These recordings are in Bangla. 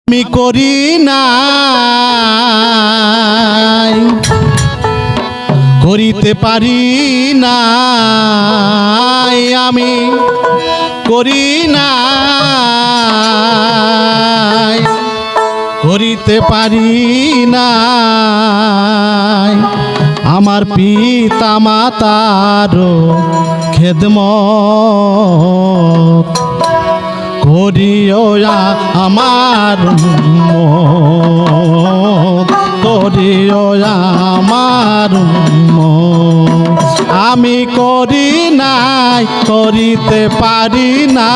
আমি করি নাই, করিতে পারি নাই, আমি করি নাই, করিতে পারি নাই। আমার পিতা মাতারও খেদমত করিও আমার উম্মত, করিও আমার উম্মত। আমি করি নাই, করিতে পারি না,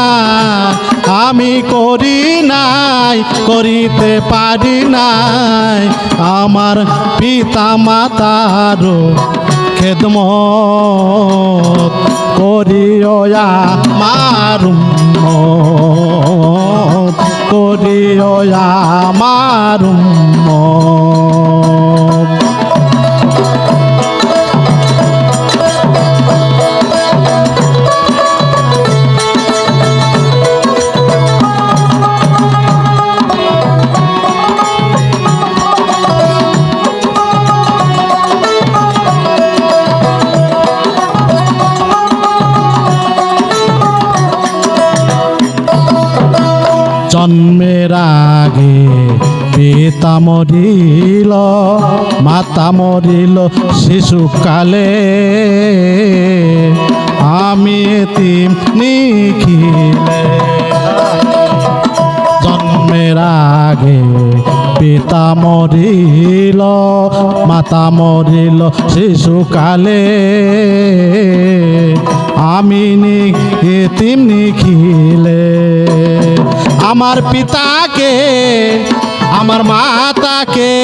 আমি করি নাই, করিতে পারি নাই। আমার পিতা মাতারও খেদমত করিও আমার উম্মত, করিও আমার উম্মত। জন্মের আগে পিতা মরিল, মাতা মরিল শিশুকালে, আমি এতিম নিখিলে। জন্মের আগে পিতা মরিল, মাতা মরিল শিশুকালে, আমি এতিম নিখিলে। আমার পিতাকে আমার মাতাকে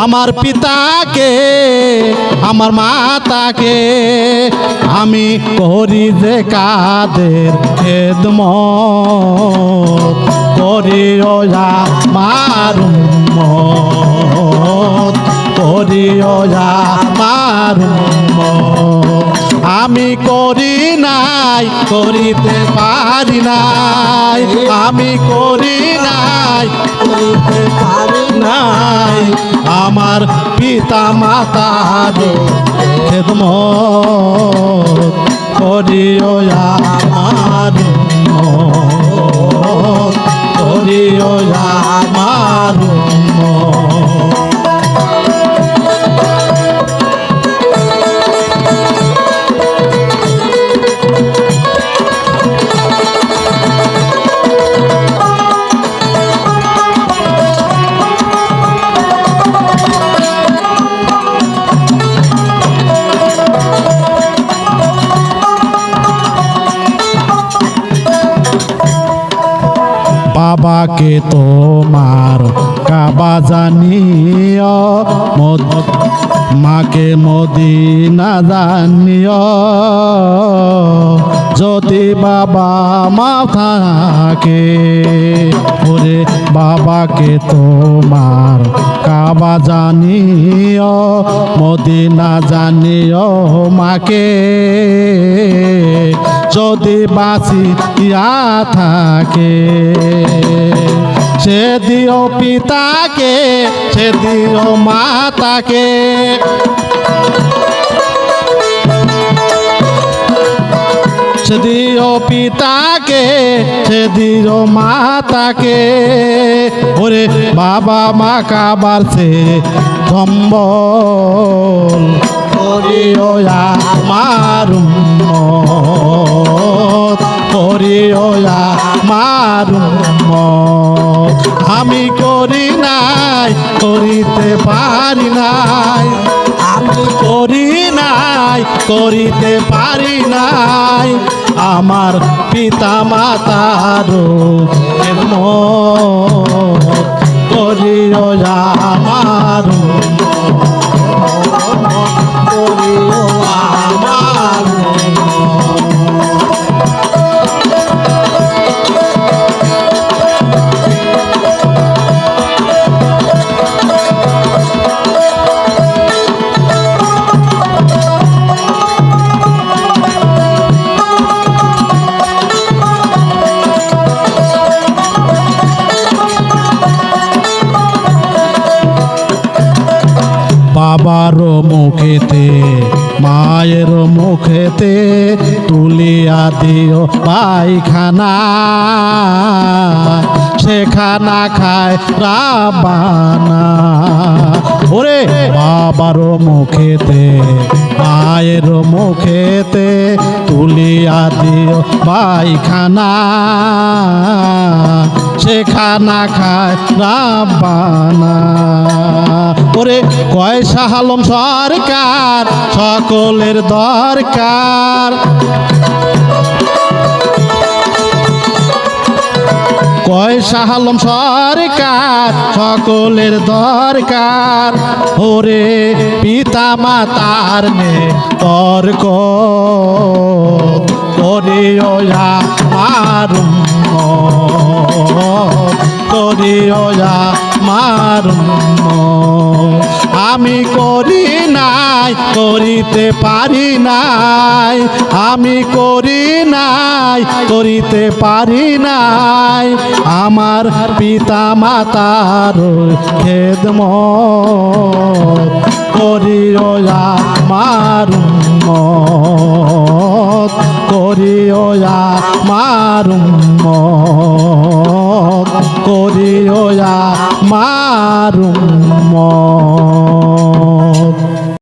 আমার পিতাকে আমার মাতাকে আমি করি যে কাদের খেদমত, করিও আমার উম্মত, করিও আমার উম্মত। আমি করি নাই, করিতে পারি নাই, আমি করি নাই, করিতে পারি নাই। আমার পিতা মাতার খেদমত করিও আমার উম্মত, করিও আমার উম্মত। বাবাকে তোমার কাবা জানিও, মাকে মদিনা জানিও। যদি বাবা মা থাকে, ওরে বাবাকে তোমার কাবা জানিও, মদিনা জানিও। মাকে যদি বাঁচিয়া থাকে, সে দিও পিতাকে, সে দিও মাতাকে। সে দিও পিতাকে, সে দিও মাতাকে। ওরে বাবা মা কাবার সে সম্বল করিও আমার উম্মত, করিও আমার উম্মত। আমি করি নাই, করিতে পারি নাই, আমি করি নাই, করিতে পারি নাই। আমার পিতা মাতারও খেদমত করিও আমার উম্মত, করিও আমার উম্মত। মুখেতে তুলিয়া দিও পায়খানা সেখানা খায় রাবানা ওরে বাবার মুখেতে মায়ের মুখেতে তুলিয়া দিও পায়খানা সেখানা খায় রাবানা ওরে কয় শাহ আলম সরকার সকলের দরকার কয় শাহ আলম সরকার সকলের দরকার ওরে পিতা মাতার নে তর্ক করিও আমার করিও আমার আমি করি নাই করিতে পারি নাই আমি করি নাই করিতে পারি নাই আমার পিতা মাতার খেদমত করিও আমার করিও আমার করিও আমার